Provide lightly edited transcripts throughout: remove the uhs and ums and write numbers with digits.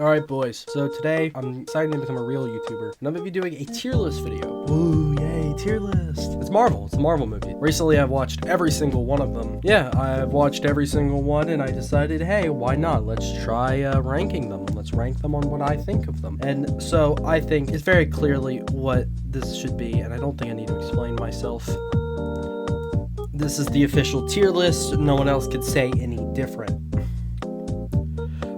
Alright boys, so today I'm excited to become a real YouTuber, and I'm gonna be doing a tier list video. Ooh, yay, tier list. It's Marvel, it's a Marvel movie. Recently I've watched every single one of them. Yeah, I've watched every single one and I decided, hey, why not? Let's try ranking them. Let's rank them on what I think of them. And so I think it's very clearly what this should be, and I don't think I need to explain myself. This is the official tier list. No one else could say any different.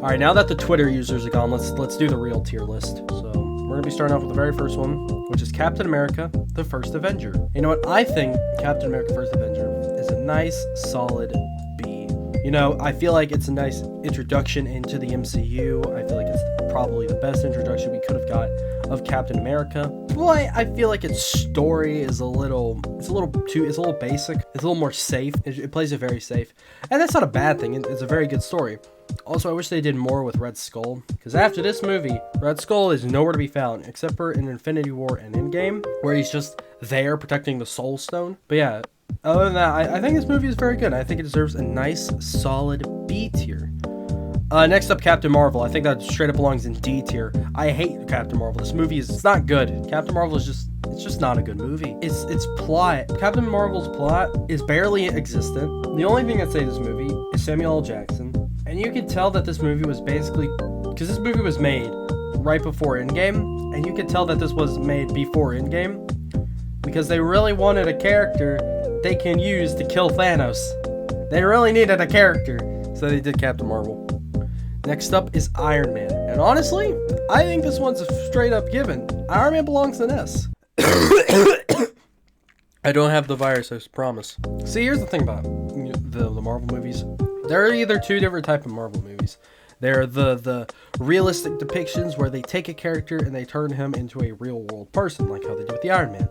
Alright, now that the Twitter users are gone, let's do the real tier list. So, we're going to be starting off with the very first one, which is Captain America, the First Avenger. You know what? I think Captain America, First Avenger is a nice, solid B. You know, I feel like it's a nice introduction into the MCU. I feel like it's probably the best introduction we could have got of Captain America. But I feel like its story is a little basic. It's a little more safe. It plays it very safe. And that's not a bad thing. It's a very good story. Also, I wish they did more with Red Skull, because after this movie, Red Skull is nowhere to be found, except for in Infinity War and Endgame, where he's just there protecting the Soul Stone. But yeah, other than that, I think this movie is very good. I think it deserves a nice, solid B tier. Next up, Captain Marvel. I think that straight up belongs in D tier. I hate Captain Marvel. This movie it's not good. Captain Marvel is just not a good movie. Its plot, Captain Marvel's plot is barely existent. The only thing that saves this movie is Samuel L. Jackson. And you can tell that this movie was basically, because this movie was made right before Endgame, and you can tell that this was made before Endgame, because they really wanted a character they can use to kill Thanos. They really needed a character, so they did Captain Marvel. Next up is Iron Man, and honestly, I think this one's a straight up given. Iron Man belongs in S. I don't have the virus, I promise. See, here's the thing about the Marvel movies. There are either two different types of Marvel movies. There are the realistic depictions where they take a character and they turn him into a real world person, like how they do with the Iron Man.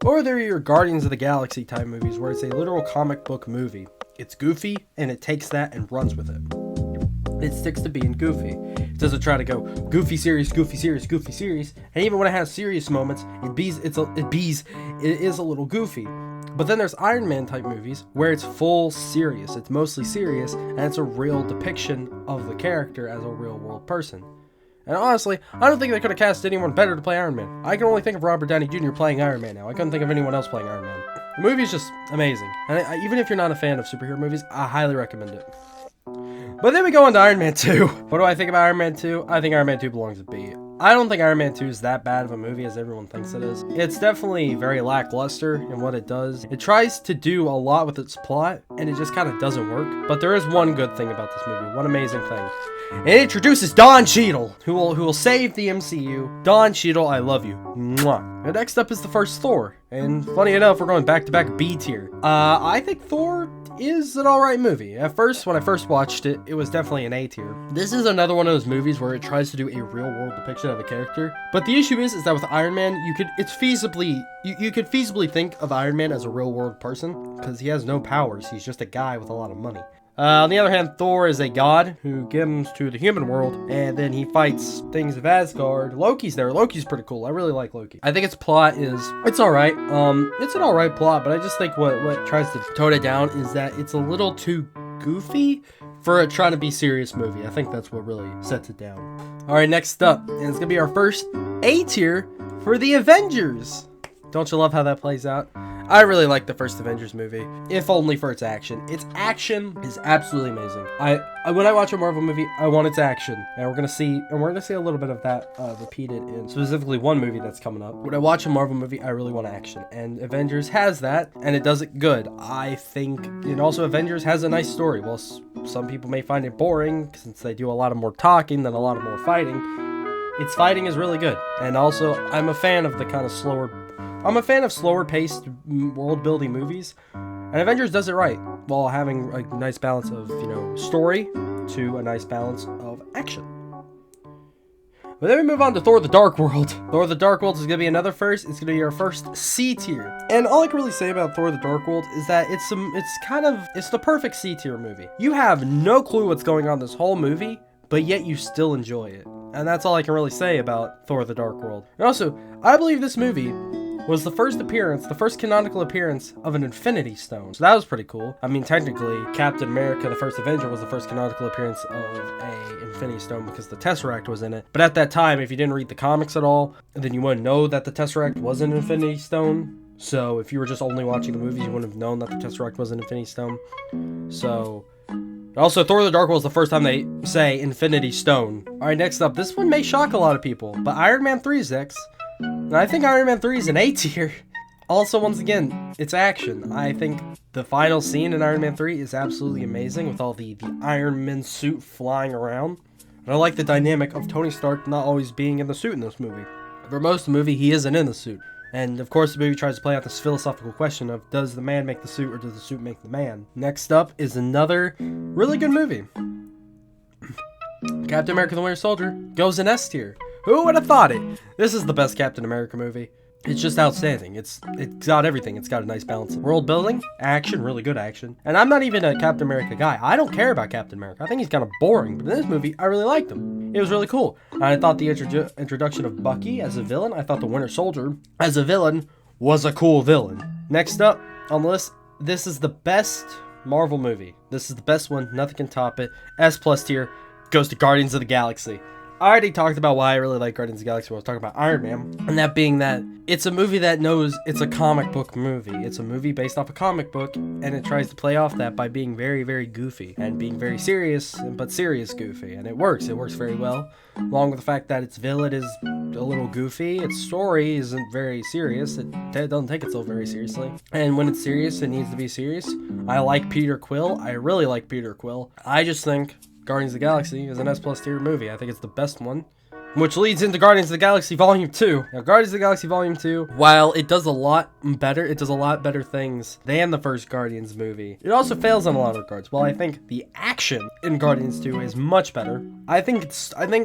Or there are your Guardians of the Galaxy type movies where it's a literal comic book movie. It's goofy and it takes that and runs with it. It sticks to being goofy. It doesn't try to go goofy serious, goofy serious, goofy serious. And even when it has serious moments, it is a little goofy. But then there's Iron Man type movies where it's full serious. It's mostly serious, and it's a real depiction of the character as a real world person. And honestly, I don't think they could have cast anyone better to play Iron Man. I can only think of Robert Downey Jr. playing Iron Man now. I couldn't think of anyone else playing Iron Man. The movie is just amazing. And even if you're not a fan of superhero movies, I highly recommend it. But then we go on to Iron Man 2. What do I think of Iron Man 2? I think Iron Man 2 belongs to B. I don't think Iron Man 2 is that bad of a movie as everyone thinks it is. It's definitely very lackluster in what it does. It tries to do a lot with its plot, and it just kind of doesn't work. But there is one good thing about this movie, one amazing thing. It introduces Don Cheadle, who will save the MCU. Don Cheadle, I love you. Mwah. And next up is the first Thor. And funny enough, we're going back-to-back B tier. I think Thor is an alright movie. At first, when I first watched it, it was definitely an A tier. This is another one of those movies where it tries to do a real-world depiction of a character. But the issue is that with Iron Man, you could feasibly think of Iron Man as a real-world person, because he has no powers. He's just a guy with a lot of money. On the other hand, Thor is a god who comes to the human world, and then he fights things of Asgard. Loki's there. Loki's pretty cool. I really like Loki. I think its plot it's alright. It's an alright plot, but I just think what tries to tone it down is that it's a little too goofy for it trying to be a serious movie. I think that's what really sets it down. Alright, next up, and it's gonna be our first A tier for the Avengers. Don't you love how that plays out? I really like the first Avengers movie, if only for its action. Its action is absolutely amazing. When I watch a Marvel movie, I want its action, and we're gonna see a little bit of that repeated in specifically one movie that's coming up. When I watch a Marvel movie, I really want action, and Avengers has that, and it does it good. I think, and also Avengers has a nice story. Well, some people may find it boring since they do a lot of more talking than a lot of more fighting. Its fighting is really good, and also I'm a fan of the kind of slower paced world building movies, and Avengers does it right while having a nice balance of, story to a nice balance of action. But then we move on to Thor the Dark World. Thor the Dark World is going to be another first. It's going to be our first C tier. And all I can really say about Thor the Dark World is that it's the perfect C tier movie. You have no clue what's going on this whole movie, but yet you still enjoy it. And that's all I can really say about Thor the Dark World. And also, I believe this movie was the first canonical appearance of an Infinity Stone. So that was pretty cool. I mean, technically, Captain America, the first Avenger, was the first canonical appearance of a Infinity Stone because the Tesseract was in it. But at that time, if you didn't read the comics at all, then you wouldn't know that the Tesseract was an Infinity Stone. So if you were just only watching the movies, you wouldn't have known that the Tesseract was an Infinity Stone. So... Also, Thor the Dark World is the first time they say Infinity Stone. Alright, next up. This one may shock a lot of people, but Iron Man 3 is X. And I think Iron Man 3 is an A tier. Also, once again, it's action. I think the final scene in Iron Man 3 is absolutely amazing with all the Iron Man suit flying around. And I like the dynamic of Tony Stark not always being in the suit in this movie. For most of the movie, he isn't in the suit. And of course, the movie tries to play out this philosophical question of, does the man make the suit or does the suit make the man? Next up is another really good movie. Captain America the Winter Soldier goes in S tier. Who would have thought it? This is the best Captain America movie. It's just outstanding. It's got everything. It's got a nice balance. World building, action, really good action. And I'm not even a Captain America guy. I don't care about Captain America. I think he's kind of boring. But in this movie, I really liked him. It was really cool. And I thought the introduction of Bucky as a villain, I thought the Winter Soldier as a villain was a cool villain. Next up on the list, this is the best Marvel movie. This is the best one. Nothing can top it. S+ tier goes to Guardians of the Galaxy. I already talked about why I really like Guardians of the Galaxy when I was talking about Iron Man, and that being that it's a movie that knows it's a comic book movie. It's a movie based off a comic book, and it tries to play off that by being very, very goofy and being very serious, but serious goofy, and it works. It works very well, along with the fact that its villain is a little goofy. Its story isn't very serious. It doesn't take itself very seriously, and when it's serious, it needs to be serious. I like Peter Quill. I really like Peter Quill. I just think Guardians of the Galaxy is an S+ tier movie. I think it's the best one, which leads into Guardians of the Galaxy Volume 2. Now, Guardians of the Galaxy Volume 2, while it does a lot better things than the first Guardians movie, it also fails in a lot of regards. While I think the action in Guardians 2 is much better, I think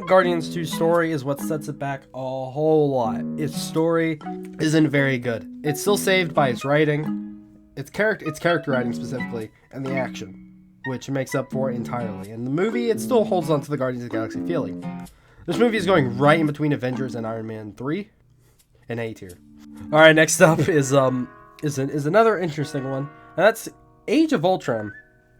Guardians 2's story is what sets it back a whole lot. Its story isn't very good. It's still saved by its writing, its character writing specifically, and the action, which makes up for it entirely. In the movie, it still holds on to the Guardians of the Galaxy feeling. This movie is going right in between Avengers and Iron Man 3, an A tier. All right, next up is another interesting one, and that's Age of Ultron.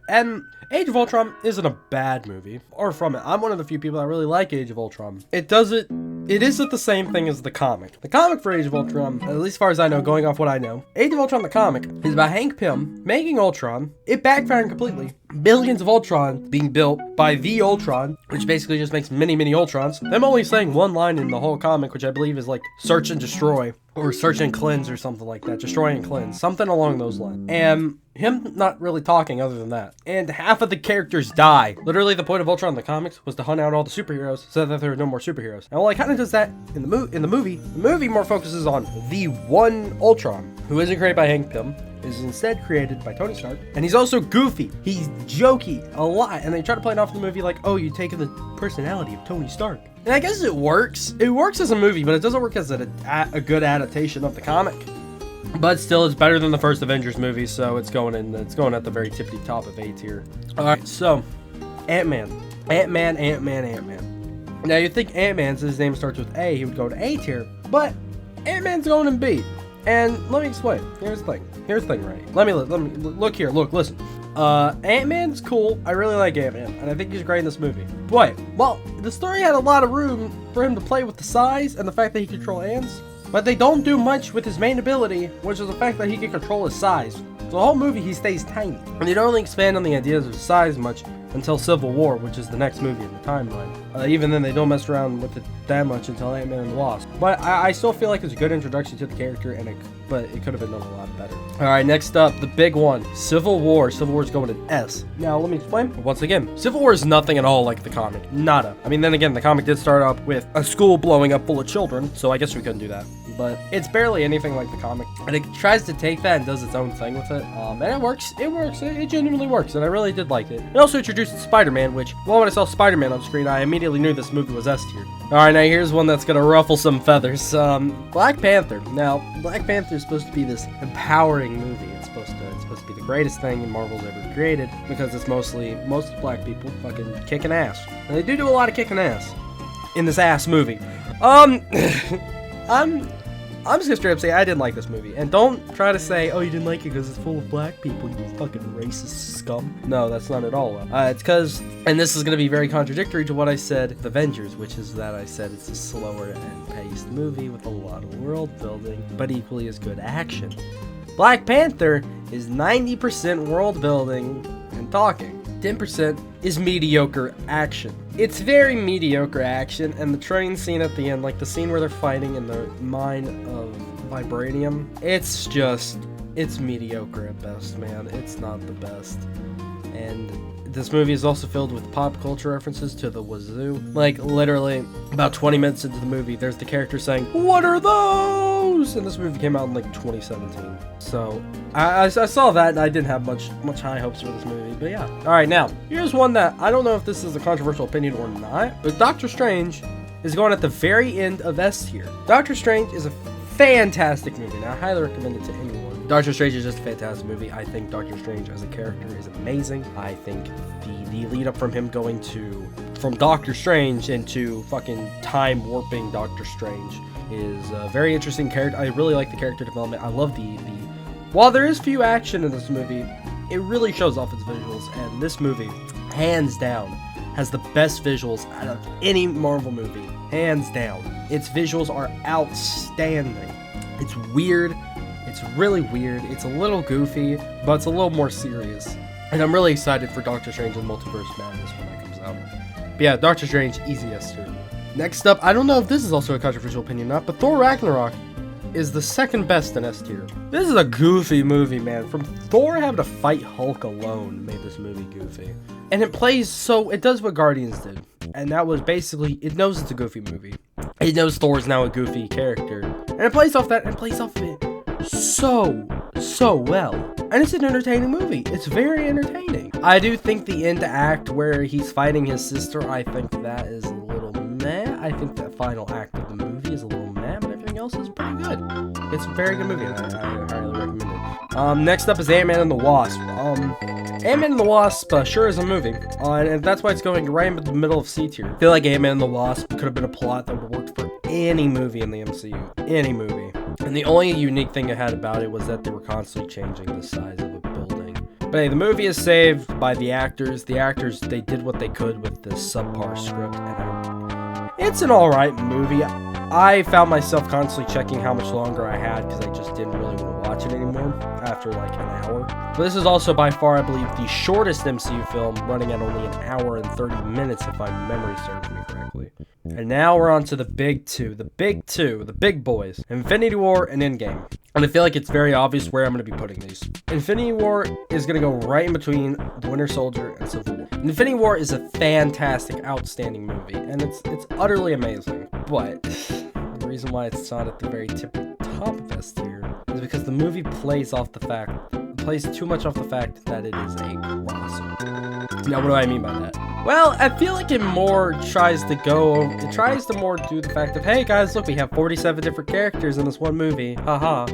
And Age of Ultron isn't a bad movie, or from it. I'm one of the few people that really like Age of Ultron. It isn't the same thing as the comic. The comic for Age of Ultron, at least as far as I know, going off what I know, Age of Ultron, the comic, is about Hank Pym making Ultron, it backfiring completely, billions of Ultron being built by the Ultron, which basically just makes many, many Ultrons, them only saying one line in the whole comic, which I believe is like, search and destroy, or search and cleanse, or something like that, destroy and cleanse, something along those lines, and him not really talking other than that. And half of the characters die. Literally, the point of Ultron in the comics was to hunt out all the superheroes so that there are no more superheroes. And while it kind of does that in the movie more focuses on the one Ultron, who isn't created by Hank Pym, is instead created by Tony Stark. And he's also goofy. He's jokey a lot. And they try to play it off in the movie like, oh, you've taken the personality of Tony Stark. And I guess it works. It works as a movie, but it doesn't work as a good adaptation of the comic. But still, it's better than the first Avengers movie, so it's going at the very tippity top of A tier. Alright, so Ant-Man. Now you'd think Ant-Man, since his name starts with A, he would go to A tier, but Ant-Man's going in B. And let me explain. Here's the thing, right? Let me look here. Look, listen. Ant-Man's cool. I really like Ant-Man, and I think he's great in this movie. But the story had a lot of room for him to play with the size and the fact that he controls ants. But they don't do much with his main ability, which is the fact that he can control his size. So the whole movie, he stays tiny. And they don't really expand on the ideas of his size much until Civil War, which is the next movie in the timeline. Even then, they don't mess around with it that much until Ant-Man and the Wasp. But I still feel like it's a good introduction to the character, but it could have been done a lot better. Alright, next up, the big one, Civil War. Civil War is going to S. Now, let me explain. Once again, Civil War is nothing at all like the comic. Nada. I mean, then again, the comic did start up with a school blowing up full of children, so I guess we couldn't do that. But it's barely anything like the comic. And it tries to take that and does its own thing with it. And it works. It genuinely works. And I really did like it. It also introduced Spider-Man, which, when I saw Spider-Man on screen, I immediately knew this movie was S tier. Alright, now here's one that's gonna ruffle some feathers. Black Panther. Now, Black Panther is supposed to be this empowering movie. It's supposed to be the greatest thing Marvel's ever created, because it's most black people fucking kicking ass. And they do a lot of kicking ass in this ass movie. I'm just gonna straight up say I didn't like this movie. And don't try to say, oh, you didn't like it because it's full of black people, you fucking racist scum. No, that's not at all. It's because, and this is gonna be very contradictory to what I said with Avengers, which is that I said it's a slower and paced movie with a lot of world building, but equally as good action. Black Panther is 90% world building and talking. 10% is mediocre action. It's very mediocre action, and the train scene at the end, like the scene where they're fighting in the mine of vibranium, it's mediocre at best, man. It's not the best. And this movie is also filled with pop culture references to the wazoo. Like, literally, about 20 minutes into the movie, there's the character saying, "What are those?" And this movie came out in, like, 2017. So, I saw that, and I didn't have much high hopes for this movie, but yeah. Alright, now, here's one that, I don't know if this is a controversial opinion or not, but Doctor Strange is going at the very end of S tier. Doctor Strange is a fantastic movie, and I highly recommend it to anyone. Doctor Strange is just a fantastic movie. I think Doctor Strange as a character is amazing. I think the lead up from him going from Doctor Strange into fucking time warping Doctor Strange is a very interesting character. I really like the character development. I love while there is few action in this movie, it really shows off its visuals, and this movie, hands down, has the best visuals out of any Marvel movie. Hands down. Its visuals are outstanding. It's weird. It's really weird. It's a little goofy, but it's a little more serious. And I'm really excited for Doctor Strange and Multiverse Madness when that comes out. But yeah, Doctor Strange, easy S tier. Next up, I don't know if this is also a controversial opinion or not, but Thor Ragnarok is the second best in S tier. This is a goofy movie, man. From Thor having to fight Hulk alone made this movie goofy. And it does what Guardians did. And that was basically, it knows it's a goofy movie. It knows Thor is now a goofy character. And it plays off that, and plays off of it so well. And it's an entertaining movie. It's very entertaining. I do think the end act where he's fighting his sister, I think that is a little meh. I think that final act of the movie is a little meh, but everything else is pretty good. It's a very good movie, and I highly recommend it. Next up is Ant-Man and the Wasp. Ant-Man and the Wasp sure is a movie, and that's why it's going right in the middle of C tier. I feel like Ant-Man and the Wasp could have been a plot that would have worked for any movie in the MCU. Any movie. And the only unique thing it had about it was that they were constantly changing the size of a building. But hey, the movie is saved by the actors. The actors, they did what they could with this subpar script, and it's an alright movie. I found myself constantly checking how much longer I had because I just didn't really want to watch it anymore after like an hour. But this is also by far, I believe, the shortest MCU film, running at only an hour and 30 minutes if my memory serves me correctly. And now we're on to the big two, the big boys, Infinity War and Endgame. And I feel like it's very obvious where I'm going to be putting these. Infinity War is going to go right in between The Winter Soldier and Civil War. Infinity War is a fantastic, outstanding movie, and it's utterly amazing. But the reason why it's not at the very top of S tier is because the movie plays too much off the fact that it is a crossover. Now, what do I mean by that? Well, I feel like it tries to more do the fact of, hey guys, look, we have 47 different characters in this one movie, haha,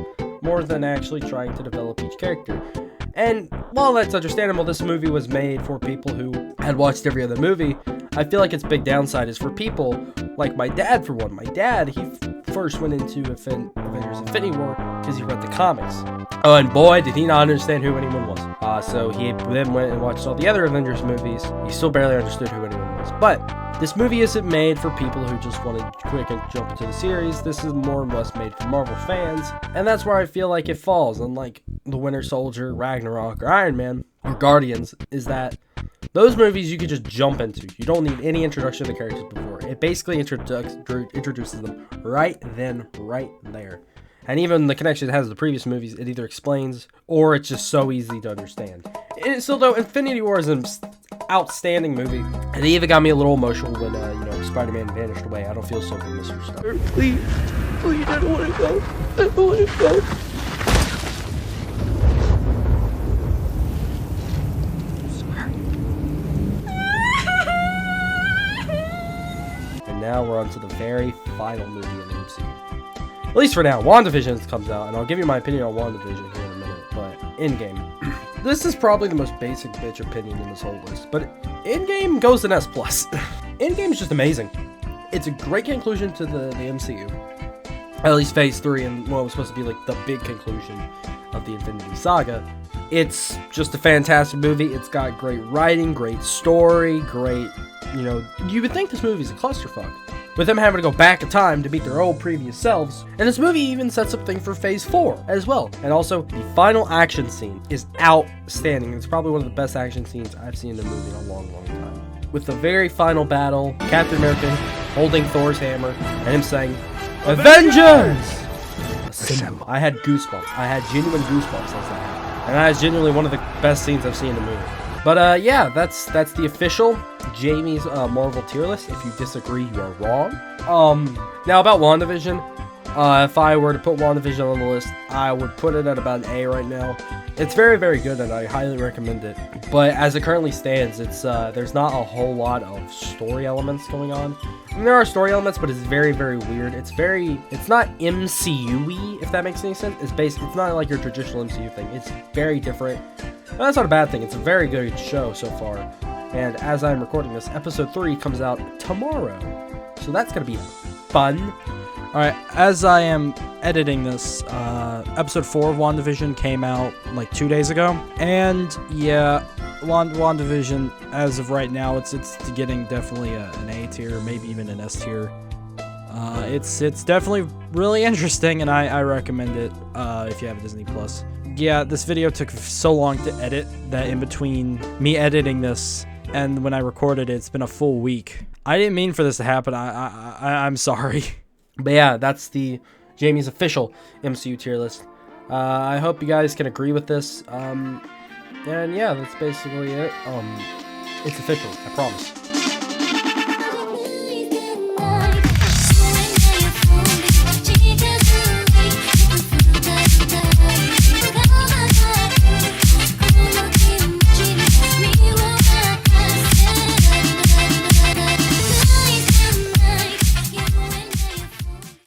more than actually trying to develop each character. And while that's understandable, this movie was made for people who had watched every other movie. I feel like its big downside is for people like my dad, for one. My dad, he first went into Avengers Infinity War because he read the comics. Oh, and boy, did he not understand who anyone was. So he then went and watched all the other Avengers movies. He still barely understood who anyone was. But this movie isn't made for people who just want to quick and jump into the series. This is more or less made for Marvel fans. And that's where I feel like it falls, unlike The Winter Soldier, Ragnarok, or Iron Man, or Guardians, is that those movies you could just jump into. You don't need any introduction to the characters before. It basically introduces them right then, right there. And even the connection it has to the previous movies, it either explains or it's just so easy to understand. So though Infinity War is an outstanding movie, and it even got me a little emotional when SpiderMan vanished away. I don't feel so good, Mr. Stark. Please, I don't want to go. I don't want to go. And now we're on to the very final movie in the MCU. At least for now. WandaVision comes out, and I'll give you my opinion on WandaVision here in a minute, but Endgame. This is probably the most basic bitch opinion in this whole list, but Endgame goes in S+. Endgame is just amazing. It's a great conclusion to the MCU. at least Phase 3 and what was supposed to be like the big conclusion of the Infinity Saga. It's just a fantastic movie. It's got great writing, great story, great, you know, you would think this movie's a clusterfuck, with them having to go back in time to beat their old previous selves. And this movie even sets up things for Phase 4 as well. And also, the final action scene is outstanding. It's probably one of the best action scenes I've seen in a movie in a long, long time. With the very final battle, Captain America holding Thor's hammer, and him saying, Avengers! Assemble. I had goosebumps. I had genuine goosebumps as that happened. And that is genuinely one of the best scenes I've seen in the movie. But yeah, that's the official Jayme's Marvel tier list. If you disagree, you are wrong. Now about WandaVision, if I were to put WandaVision on the list, I would put it at about an A right now. It's very, very good, and I highly recommend it. But as it currently stands, it's there's not a whole lot of story elements going on. I mean, there are story elements, but it's very, very weird. It's not MCU-y, if that makes any sense. It's not like your traditional MCU thing. It's very different. But that's not a bad thing. It's a very good show so far. And as I'm recording this, episode 3 comes out tomorrow. So that's going to be fun. Alright, as I am editing this, episode 4 of WandaVision came out like 2 days ago. And yeah, WandaVision, as of right now, it's getting definitely an A tier, maybe even an S tier. It's definitely really interesting, and I recommend it if you have a Disney Plus. Yeah, this video took so long to edit that in between me editing this and when I recorded it, it's been a full week. I didn't mean for this to happen. I'm sorry. But yeah, that's the Jayme's official MCU tier list. I hope you guys can agree with this. And yeah, that's basically it. It's official, I promise.